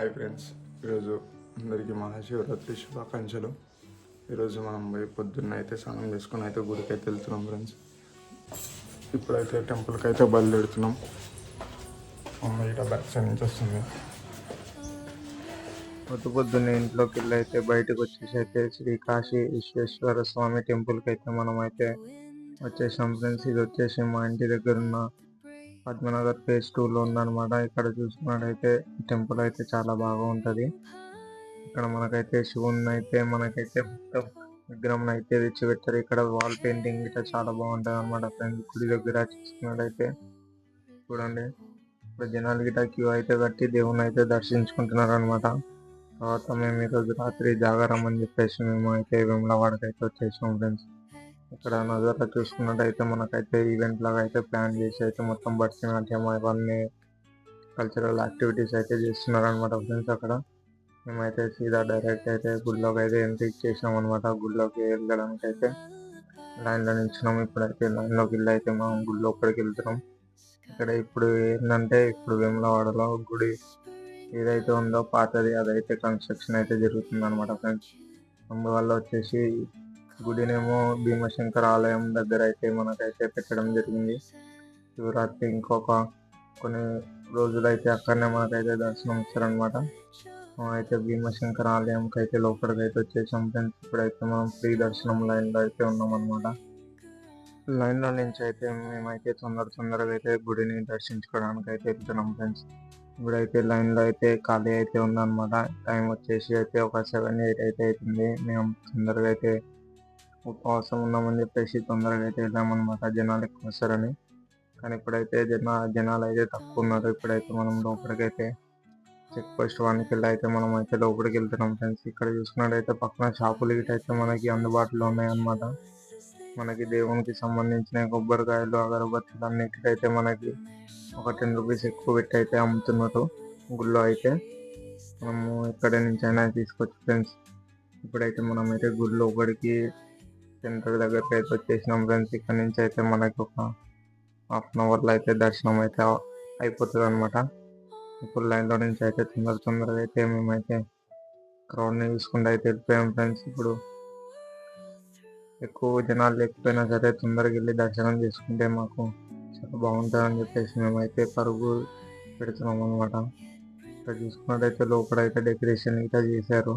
Hi friends, ఈరోజు అందరికీ మహాశివరాత్రి శుభాకాంక్షలు. ఈరోజు మనం పోయి పొద్దున్న అయితే స్నానం చేసుకుని అయితే గుడికి అయితే వెళ్తున్నాం ఫ్రెండ్స్. ఇప్పుడైతే టెంపుల్కి అయితే బయలుదేరుతున్నాం. అమ్మ ఇట బ్యాక్ సైడ్ నుంచి వస్తుంది. పొద్దున్నే ఇంట్లోకి వెళ్ళి అయితే బయటకు వచ్చేసి అయితే శ్రీ కాశీ విశ్వేశ్వర స్వామి టెంపుల్కి అయితే మనం అయితే వచ్చేసాం ఫ్రెండ్స్. ఇది వచ్చేసి మా ఇంటి దగ్గర ఉన్న పద్మనగర్ ఫేజ్ 2లో ఉందన్నమాట. ఇక్కడ చూసుకున్నట్టయితే టెంపుల్ అయితే చాలా బాగా ఉంటుంది. ఇక్కడ మనకైతే శివుని అయితే మనకైతే మొత్తం విగ్రహం అయితే తెచ్చిపెట్టారు. ఇక్కడ వాల్ పెయింటింగ్ అయితే చాలా బాగుంటుంది అనమాట ఫ్రెండ్స్. గుడి దగ్గర చూసుకున్నట్టయితే చూడండి, ఇప్పుడు జనాలు గిట్ట క్యూ అయితే కట్టి దేవుని అయితే దర్శించుకుంటున్నారు అనమాట. తర్వాత మేము ఈరోజు రాత్రి జాగారం అని చెప్పేసి మేము అయితే వేములవాడకి అయితే వచ్చేసాం ఫ్రెండ్స్. ఇక్కడ నజర్లో చూసుకున్నట్టయితే మనకైతే ఈవెంట్ లాగా అయితే ప్లాన్ చేసి అయితే మొత్తం భరతనాట్యం అవన్నీ కల్చరల్ యాక్టివిటీస్ అయితే చేస్తున్నారు అనమాట ఫ్రెండ్స్. అక్కడ మేమైతే సీదా డైరెక్ట్ అయితే గుడిలోకి అయితే ఎంట్రీ చేసినాం అనమాట. గుడిలోకి వెళ్ళడానికి అయితే లైన్లో నిల్చున్నాం. ఇప్పుడైతే లైన్లోకి వెళ్ళి అయితే మనం గుడి లోపలికి వెళ్తున్నాం. ఇక్కడ ఇప్పుడు ఏంటంటే ఇప్పుడు వేములవాడలో గుడి ఏదైతే ఉందో పాతది అదైతే కన్స్ట్రక్షన్ అయితే జరుగుతుంది అనమాట ఫ్రెండ్స్. అందువల్ల వచ్చేసి గుడినేమో భీమశంకర ఆలయం దగ్గర అయితే మనకైతే పెట్టడం జరిగింది. శివరాత్రి ఇంకొక కొన్ని రోజులైతే అక్కడనే మనకైతే దర్శనం ఇస్తారనమాట. అయితే భీమశంకర ఆలయంకి అయితే లోపలికి అయితే వచ్చేసాం ఫ్రెండ్స్. ఇప్పుడైతే మనం ఫ్రీ దర్శనం లైన్లో అయితే ఉన్నాం అనమాట. లైన్లో నుంచి అయితే మేమైతే తొందరగా అయితే గుడిని దర్శించుకోవడానికి అయితే వెళ్తున్నాం ఫ్రెండ్స్. ఇప్పుడైతే లైన్లో అయితే ఖాళీ అయితే ఉందన్నమాట. టైం వచ్చేసి అయితే ఒక 7-8 అయితే అవుతుంది. మేము తొందరగా అయితే ఉపవాసం ఉన్నామని చెప్పేసి తొందరగా అయితే వెళ్ళామన్నమాట, జనాలు ఎక్కువ వస్తారని. కానీ ఇప్పుడైతే జనాలు అయితే తక్కువ ఉన్నారు. ఇప్పుడైతే మనం లోపలికి అయితే చెక్ పోస్ట్ 1కి వెళ్ళి అయితే మనం అయితే లోపలికి వెళ్తున్నాం ఫ్రెండ్స్. ఇక్కడ చూసుకున్నట్టయితే పక్కన షాపులు గిట్ట అయితే మనకి అందుబాటులో ఉన్నాయన్నమాట. మనకి దేవునికి సంబంధించిన కొబ్బరికాయలు అగరబత్తులు అన్నిటికైతే మనకి ఒక 10 రూపీస్ ఎక్కువ పెట్టి అయితే అమ్ముతున్నారు గుళ్ళో అయితే. మనము ఎక్కడి నుంచి అయినా తీసుకోవచ్చు ఫ్రెండ్స్. ఇప్పుడైతే మనం అయితే గుడి లోపలికి సెంటర్ దగ్గరికి అయితే వచ్చేసినాం ఫ్రెండ్స్. ఇక్కడ నుంచి అయితే మనకి ఒక హాఫ్-అన్-అవర్లో అయితే దర్శనం అయితే అయిపోతుంది అనమాట. ఇప్పుడు లైన్లో నుంచి అయితే తొందరగా అయితే మేమైతే క్రౌడ్ని చూసుకుంటూ అయితే వెళ్ళిపోయాం ఫ్రెండ్స్. ఇప్పుడు ఎక్కువ జనాలు లేకపోయినా సరే తొందరగా వెళ్ళి దర్శనం చేసుకుంటే మాకు చాలా బాగుంటుందని చెప్పేసి మేమైతే పరుగు పెడుతున్నాం అనమాట. ఇక్కడ చూసుకున్నట్టయితే లోపలైతే డెకరేషన్ అయితే చేశారు.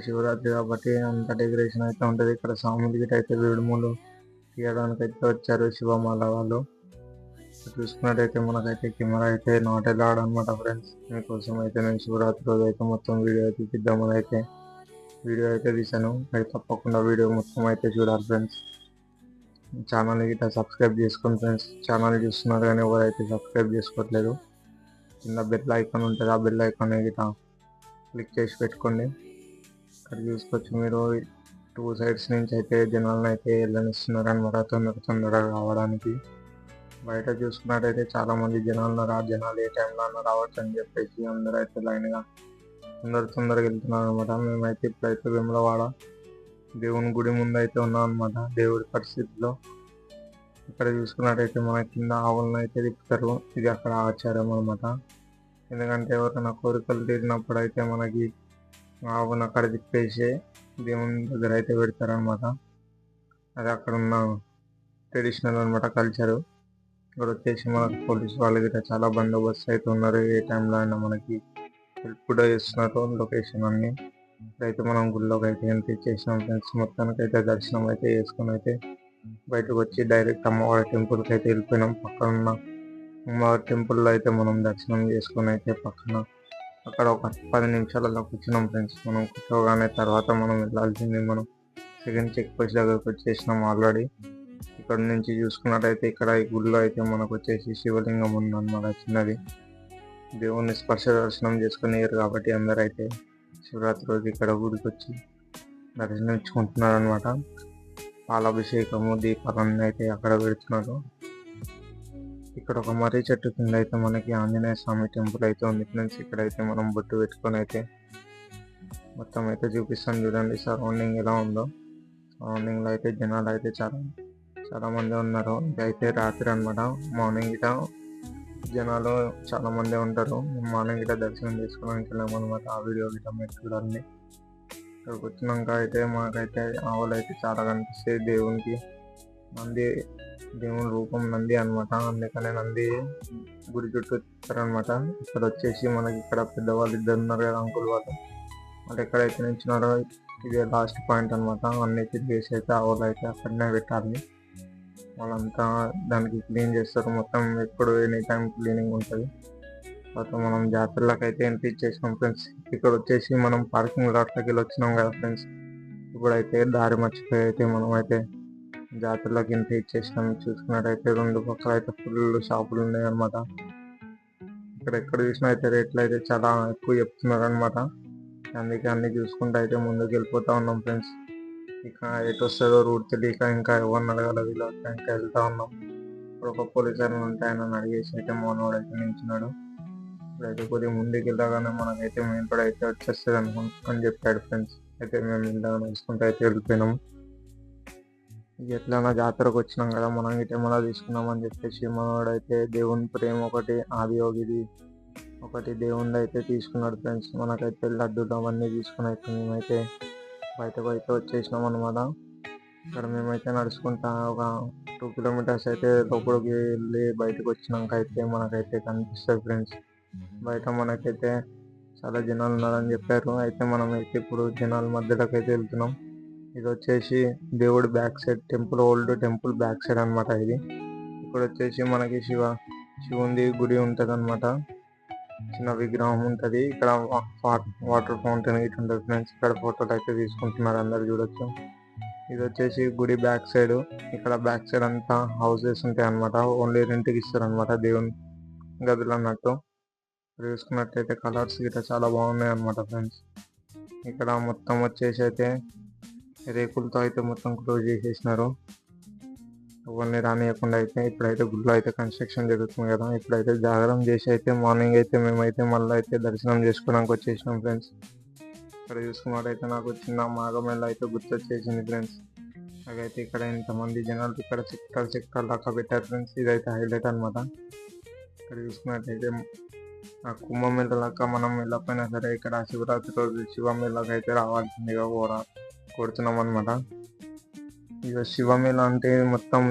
శివరాత్రి కాబట్టి అంత డెకరేషన్ అయితే ఉంటుంది. ఇక్కడ స్వాములు గిట్ట అయితే వేడుములు తీయడానికి అయితే వచ్చారు శివమాల వాళ్ళు. చూసుకున్నట్టయితే మనకైతే కెమెరా అయితే నాట్ అలౌడ్ అనమాట ఫ్రెండ్స్. మీకోసం అయితే నేను శివరాత్రి రోజు అయితే మొత్తం వీడియో అయితే తీద్దామని అయితే వీడియో అయితే తీసాను. అయితే తప్పకుండా వీడియో మొత్తం అయితే చూడాలి ఫ్రెండ్స్. ఛానల్ గిట్ట సబ్స్క్రైబ్ చేసుకోండి ఫ్రెండ్స్. ఛానల్ చూస్తున్నారు కానీ ఎవరైతే సబ్స్క్రైబ్ చేసుకోవట్లేదు, కింద బెల్ ఐకాన్ ఉంటుంది, ఆ బెల్ ఐకాన్ గిట్ట క్లిక్ చేసి పెట్టుకోండి. ఇక్కడ చూసుకోవచ్చు మీరు 2 సైడ్స్ నుంచి అయితే జనాలను అయితే వెళ్ళనిస్తున్నారు అనమాట తొందరగా రావడానికి. బయట చూసుకున్నట్టయితే చాలా మంది జనాలు ఉన్నారు. ఆ జనాలు ఏ టైంలో అన్న రావచ్చు అని చెప్పేసి అందరూ అయితే లైన్గా తొందరగా వెళ్తున్నారు అనమాట. మేమైతే ఇప్పుడైతే వేములవాడ దేవుని గుడి ముందు అయితే ఉన్నాం అనమాట. దేవుడి పరిస్థితిలో ఇక్కడ చూసుకున్నట్టయితే మన కింద ఆవులను అయితే తిప్పుతారు. ఇది అక్కడ ఆచారం అనమాట. ఎందుకంటే ఎవరైనా కోరికలు తీరినప్పుడు అయితే మనకి ఆవును అక్కడ తిప్పేసి దేవుని దగ్గర అయితే పెడతారనమాట. అది అక్కడ ఉన్న ట్రెడిషనల్ అనమాట, కల్చరు. ఇక్కడ వచ్చేసి మనకు పోలీసు వాళ్ళు గిట్ట చాలా బందోబస్తు అయితే ఉన్నారు. ఏ టైంలో అయినా మనకి హెల్ప్ కూడా చేస్తున్నారు లొకేషన్ అన్ని. ఇప్పుడైతే మనం గుళ్ళోకి అయితే ఎంట్రీ చేసినాం ఫ్రెండ్స్. మొత్తానికి అయితే దర్శనం అయితే చేసుకుని అయితే బయటకు వచ్చి డైరెక్ట్ అమ్మవారి టెంపుల్కి అయితే వెళ్ళిపోయినాం. పక్కన ఉన్న అమ్మవారి టెంపుల్లో అయితే మనం దర్శనం చేసుకుని అయితే పక్కన అక్కడ ఒక 10 నిమిషాలలో కూర్చున్నాం ఫ్రెండ్స్. మనం కూర్చోగానే తర్వాత మనం వెళ్ళాల్సింది మనం సెకండ్ చెక్ పోస్ట్ దగ్గరకు వచ్చేసినాం ఆల్రెడీ. ఇక్కడ నుంచి చూసుకున్నట్టయితే ఇక్కడ ఈ గుడిలో అయితే మనకు వచ్చేసి శివలింగం ఉందన్నమాట, చిన్నది. దేవుని స్పర్శ దర్శనం చేసుకునేరు కాబట్టి అందరూ అయితే శివరాత్రి రోజు ఇక్కడ గుడికి వచ్చి దర్శనించుకుంటున్నారు అనమాట. పాలాభిషేకము దీపాలన్నీ అయితే అక్కడ పెడుతున్నారు. ఇక్కడ ఒక మర్రి చెట్టు కింద అయితే మనకి ఆంజనేయ స్వామి టెంపుల్ అయితే ఉంది ఫ్రెండ్స్. ఇక్కడైతే మనం బొట్టు పెట్టుకొని అయితే మొత్తం అయితే చూపిస్తాను చూడండి సరౌండింగ్ ఎలా ఉందో. సరౌండింగ్లో అయితే జనాలు అయితే చాలా మంది ఉన్నారు. ఇదైతే రాత్రి అనమాట. మార్నింగ్ ఇట జనాలు చాలా మంది ఉంటారు. మార్నింగ్ గిట్ట దర్శనం చేసుకోవడానికి వెళ్ళాము అనమాట. ఆ వీడియో గిట్ట మీరు చూడండి. ఇక్కడికి వచ్చినాక అయితే మాకైతే ఆవులు అయితే చాలా కనిపిస్తాయి. దేవునికి నంది, దేవుని రూపం నంది అనమాట. అందుకనే నంది గుడి చుట్టూ తిప్పారనమాట. ఇక్కడ వచ్చేసి మనకి ఇక్కడ పెద్దవాళ్ళు ఇద్దరు ఉన్నారు కదా, అంకుల్ వాళ్ళు. వాళ్ళు ఎక్కడైతే నిల్చున్నారో ఇదే లాస్ట్ పాయింట్ అనమాట. అన్ని తిరిగేసి అయితే ఆవులు అయితే అక్కడనే పెట్టాలి. వాళ్ళంతా దానికి క్లీన్ చేస్తారు మొత్తం. ఎప్పుడు ఎనీ టైం క్లీనింగ్ ఉంటుంది. తర్వాత మనం జాతరలకు అయితే ఎంట్రీ ఇచ్చేసినాం ఫ్రెండ్స్. ఇక్కడ వచ్చేసి మనం పార్కింగ్ లాట్లోకి వెళ్ళి వచ్చినాం కదా ఫ్రెండ్స్. ఇప్పుడైతే దారి మర్చిపోయి అయితే మనం అయితే జాతరలోకి ఎంట్రీ ఇచ్చేసినాం. చూసుకున్నట్టయితే రెండు పక్కల అయితే ఫుల్ షాపులు ఉన్నాయి అనమాట. ఇక్కడ ఎక్కడ చూసినా అయితే రేట్లు అయితే చాలా ఎక్కువ చెప్తున్నారు అనమాట. అందుకే అన్ని చూసుకుంటూ అయితే ముందుకు వెళ్ళిపోతా ఉన్నాం ఫ్రెండ్స్. ఇక ఎటు వస్తుందో రూట్ తెలియక ఇంకా ఎవరిని అడగాల వీళ్ళకి ఇంకా వెళ్తా ఉన్నాం. ఇప్పుడు ఒక పోలీస్ ఆయన ఉంటే ఆయన అడిగేసి అయితే మోనోడు అయితే నిల్చున్నాడు. ఇప్పుడైతే కొద్దిగా ముందుకు వెళ్ళగానే మనకైతే మేము కూడా అయితే వచ్చేస్తుంది అని చెప్పాడు ఫ్రెండ్స్. అయితే మేము ఇలా నడుచుకుంటూ అయితే వెళ్ళిపోయినాం. ఎట్లైనా జాతరకు వచ్చినాం కదా, మనం ఇటు ఏమైనా తీసుకున్నాం అని చెప్పేసి మనోడైతే దేవుని ప్రేమ ఒకటి ఆదియోగిది ఒకటి దేవుణ్ణి అయితే తీసుకున్నాడు ఫ్రెండ్స్. మనకైతే లడ్డూలు అవన్నీ తీసుకుని అయితే మేమైతే బయటకు అయితే వచ్చేసినాం అనమాట. ఇక్కడ మేమైతే నడుచుకుంటా ఒక 2 కిలోమీటర్స్ అయితే లోపలికి వెళ్ళి బయటకు వచ్చినాక అయితే మనకైతే కనిపిస్తుంది ఫ్రెండ్స్. బయట మనకైతే చాలా జనాలు ఉన్నారని చెప్పారు. అయితే మనం అయితే ఇప్పుడు జనాల మధ్యలోకి అయితే వెళ్తున్నాం. ఇది వచ్చేసి దేవుడు back side temple, old temple back side అనమాట. ఇది ఇక్కడ వచ్చేసి మనకి శివుంది గుడి ఉంటది అనమాట. చిన్న విగ్రహం ఉంటది. ఇక్కడ వాటర్ ఫౌంటైన్ ఇటు ఉంటుంది ఫ్రెండ్స్. ఇక్కడ ఫోటోలు అయితే తీసుకుంటున్నారు, అందరు చూడొచ్చు. ఇది వచ్చేసి గుడి బ్యాక్ సైడ్. ఇక్కడ బ్యాక్ సైడ్ అంతా హౌసెస్ ఉంటాయి అనమాట. ఓన్లీ రెంట్కి ఇస్తారు అనమాట, దేవుని గదులు అన్నట్టు. చూసుకున్నట్టయితే కలర్స్ గిట్ట చాలా బాగున్నాయి అనమాట ఫ్రెండ్స్. ఇక్కడ మొత్తం వచ్చేసి అయితే రేకులతో అయితే మొత్తం క్లోజ్ చేసేసినారు, ఎవరిని రానియకుండా. అయితే ఇప్పుడైతే గుడిలో అయితే కన్స్ట్రక్షన్ జరుగుతుంది కదా. ఇప్పుడైతే జాగరణ చేసి అయితే మార్నింగ్ అయితే మేమైతే మళ్ళీ అయితే దర్శనం చేసుకోవడానికి వచ్చేసినాం ఫ్రెండ్స్. ఇక్కడ చూసుకున్నట్టయితే నాకు చిన్న మాగమెల్ల అయితే గుర్తొచ్చేసింది ఫ్రెండ్స్. అలాగైతే ఇక్కడ ఇంతమంది జనాలు ఇక్కడ సెక్టర్ దాకా పెట్టారు ఫ్రెండ్స్. ఇదైతే హైలైట్ అనమాట. ఇక్కడ చూసుకున్నట్టయితే ఆ కుంభమేళ లాగా మనం వెళ్ళకపోయినా సరే ఇక్కడ శివరాత్రి రోజు శివమేళకి అయితే రావాల్సిందిగా కోరుతున్నాం అనమాట. ఇక శివమేళ అంటే మొత్తం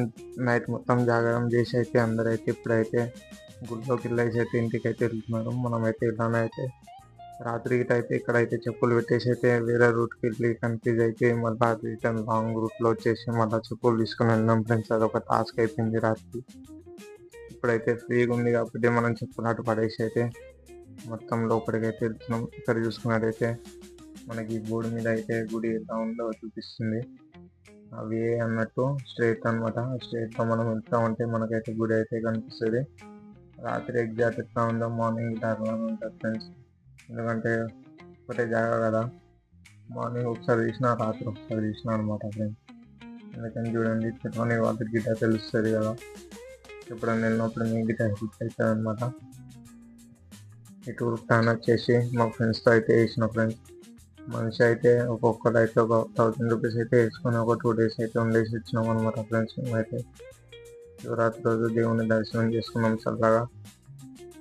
నైట్ మొత్తం జాగరణ చేసి అయితే అందరైతే ఇప్పుడైతే గుడిలోకి వెళ్ళేసి అయితే ఇంటికి అయితే వెళ్తున్నారు. మనమైతే ఇలానే అయితే రాత్రి అయితే ఇక్కడైతే చెప్పులు పెట్టేసి అయితే వేరే రూట్కి వెళ్ళి కన్ఫ్యూజ్ అయితే మళ్ళీ రిటర్న్ లాంగ్ రూట్లో వచ్చేసి మళ్ళీ చెప్పులు తీసుకుని వెళ్ళినాం ఫ్రెండ్స్. అదొక టాస్క్ అయిపోయింది రాత్రి. ఇప్పుడైతే ఫ్రీగా ఉంది కాబట్టి మనం చెప్పులు అటు పడేసి అయితే మొత్తం లోపలికి అయితే వెళ్తున్నాం. ఇక్కడ చూసుకున్నట్టయితే మనకి బోర్డు మీద అయితే గుడి ఎలా ఉందో చూపిస్తుంది. అవి అన్నట్టు స్ట్రైట్ అనమాట. స్ట్రైట్లో మనం వెళ్తా ఉంటే మనకైతే గుడి అయితే కనిపిస్తుంది. రాత్రి ఎగ్జాక్ట్ ఎట్లా ఉందో మార్నింగ్ అలా ఉంటుంది ఫ్రెండ్స్. ఎందుకంటే ఒకటే జాగా కదా, మార్నింగ్ ఒకసారి తీసినా రాత్రి ఒకసారి తీసినా అనమాట ఫ్రెండ్స్. అందుకని చూడండి, చెప్పని వాళ్ళకి గిట్ట తెలుస్తుంది కదా. ఎప్పుడైనా వెళ్ళినప్పుడు మీకు గిట్ట హెల్ప్ అవుతుంది అనమాట. ఈ టూర్ ప్లాన్ వచ్చేసి మా ఫ్రెండ్స్తో అయితే వేసిన ఫ్రెండ్స్. మనిషి అయితే ఒక్కొక్కరు అయితే ఒక 1000 రూపీస్ అయితే వేసుకొని ఒక 2 days అయితే ఉండేసి వచ్చినాం అనమాట ఫ్రెండ్స్. మేమైతే శివరాత్రి రోజు దేవుని దర్శనం చేసుకున్నాం చల్లగా.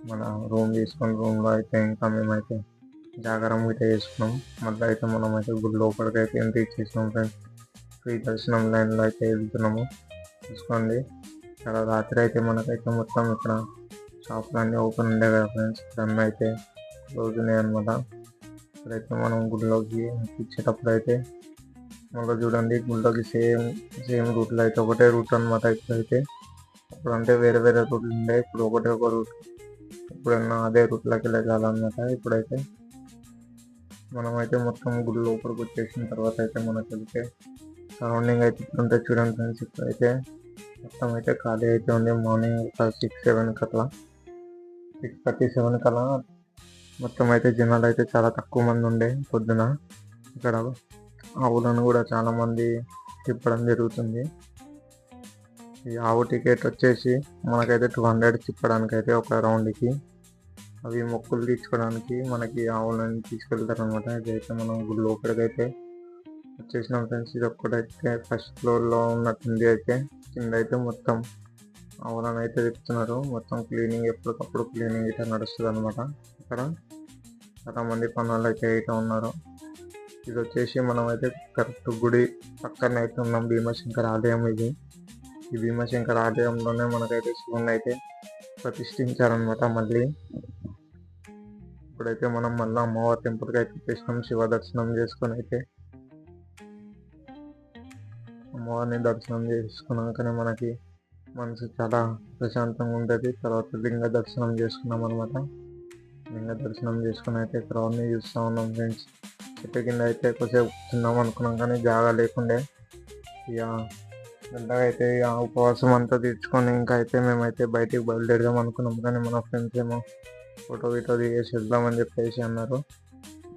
మన రూమ్ తీసుకుని రూమ్లో అయితే ఇంకా మేమైతే జాగరం అయితే చేసుకున్నాం. మళ్ళీ అయితే మనం అయితే గుడి లోపలికి అయితే ఎంట్రీ ఇచ్చేసినాం ఫ్రెండ్స్. ఫ్రీ దర్శనం లైన్లో అయితే వెళ్తున్నాము. చూసుకోండి, ఇక్కడ రాత్రి అయితే మనకైతే మొత్తం ఇక్కడ షాపులు అన్నీ ఓపెన్ ఉండే కదా ఫ్రెండ్స్. ఇవన్నీ అయితే క్లోజ్ ఉన్నాయి అనమాట. ఇప్పుడైతే మనం గుడిలోకి ఇచ్చేటప్పుడు అయితే మళ్ళీ చూడండి, గుడిలోకి సేమ్ రూట్లో అయితే ఒకటే రూట్ అనమాట. ఇప్పుడైతే ఇప్పుడు అంటే వేరే వేరే రూట్లు ఉండే, ఇప్పుడు ఒకటే ఒక రూట్. ఇప్పుడన్నా అదే రూట్లోకి వెళ్ళాలన్నమాట. ఇప్పుడైతే మనమైతే మొత్తం గుడి లోపలికి వచ్చేసిన తర్వాత అయితే మనకి వెళ్తే సరౌండింగ్ అయితే ఇట్లుంటే చూడండి ఫ్రెండ్స్. ఇప్పుడైతే మొత్తం అయితే ఖాళీ అయితే ఉంది. మార్నింగ్ ఒక 6-7 కల్లా 6:37 కల్లా మొత్తం అయితే జనాలు అయితే చాలా తక్కువ మంది ఉండే పొద్దున. ఇక్కడ ఆవులను కూడా చాలా మంది తిప్పడం జరుగుతుంది. ఈ ఆవు టికెట్ వచ్చేసి మనకైతే 200 తిప్పడానికి అయితే ఒక రౌండ్కి. అవి మొక్కులు తీర్చుకోవడానికి మనకి ఆవులను తీసుకెళ్తారు అనమాట. ఇదైతే మనం గుడి లోపలికి అయితే వచ్చేసినాం ఫ్రెండ్స్. ఇది ఒక్కటైతే ఫస్ట్ ఫ్లోర్లో ఉన్నట్టుంది. అయితే కింద అయితే మొత్తం అవునని అయితే చెప్తున్నారు. మొత్తం క్లీనింగ్ ఎప్పటికప్పుడు క్లీనింగ్ అయితే నడుస్తుంది అనమాట. ఇక్కడ చాలా మంది పనులు అయితే అయితే ఉన్నారు. ఇది వచ్చేసి మనం అయితే కరెక్ట్ గుడి పక్కన అయితే ఉన్నాం. భీమశంకర ఆలయం ఇది. ఈ భీమశంకర ఆలయంలోనే మనకైతే శివుని అయితే ప్రతిష్ఠించారనమాట. మళ్ళీ ఇప్పుడైతే మనం మళ్ళీ అమ్మవారి టెంపుల్కి అయితే వచ్చేసినాం. శివ దర్శనం చేసుకొని అయితే అమ్మవారిని దర్శనం చేసుకున్నాకనే మనకి మనసు చాలా ప్రశాంతంగా ఉంటుంది. తర్వాత లింగ దర్శనం చేసుకున్నాం అనమాట. లింగ దర్శనం చేసుకుని అయితే క్రౌడ్ని చూస్తూ ఉన్నాం ఫ్రెండ్స్. చెట్టు కింద అయితే కొద్దిసేపు తిన్నాం అనుకున్నాం కానీ జాగా లేకుండే. ఇక మెల్లగా అయితే ఇక ఉపవాసం అంతా తీర్చుకొని ఇంకా అయితే మేమైతే బయటికి బయలుదేరదాం అనుకున్నాం. కానీ మన ఫ్రెండ్స్ ఏమో ఫోటో గిటో దిగేసి వెళ్దామని చెప్పేసి అన్నారు.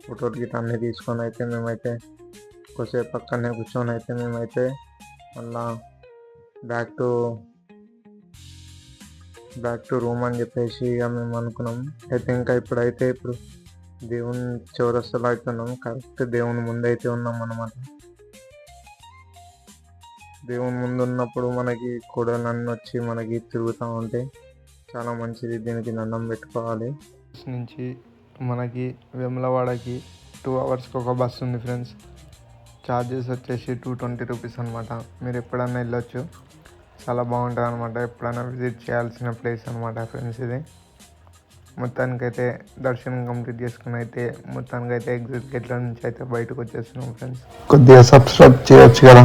ఫోటోలు గిట్ట అన్నీ తీసుకొని అయితే మేమైతే కొద్దిసేపు పక్కనే కూర్చొని అయితే మేమైతే మళ్ళా బ్యాక్ టు రూమ్ అని చెప్పేసి ఇక మేము అనుకున్నాం. అయితే ఇంకా ఇప్పుడు దేవుని చౌరస్తలో అయితే ఉన్నాం. కరెక్ట్ దేవుని ముందు అయితే ఉన్నాం అన్నమాట. దేవుని ముందు ఉన్నప్పుడు మనకి కోడలన్నీ వచ్చి మనకి తిరుగుతూ ఉంటే చాలా మంచిది. దీనికి దండం పెట్టుకోవాలి. నుంచి మనకి వేములవాడకి 2 అవర్స్కి ఒక బస్సు ఉంది ఫ్రెండ్స్. ఛార్జెస్ వచ్చేసి 220 రూపీస్ అనమాట. మీరు ఎప్పుడన్నా వెళ్ళొచ్చు, చాలా బాగుంటుంది అనమాట. ఎప్పుడైనా విజిట్ చేయాల్సిన ప్లేస్ అనమాట ఫ్రెండ్స్ ఇది. మొత్తానికైతే దర్శనం కంప్లీట్ చేసుకుని అయితే మొత్తానికైతే ఎగ్జిట్ గేట్ల నుంచి అయితే బయటకు వచ్చేస్తున్నాం ఫ్రెండ్స్. కొద్దిగా సబ్స్క్రైబ్ చేయొచ్చు కదా.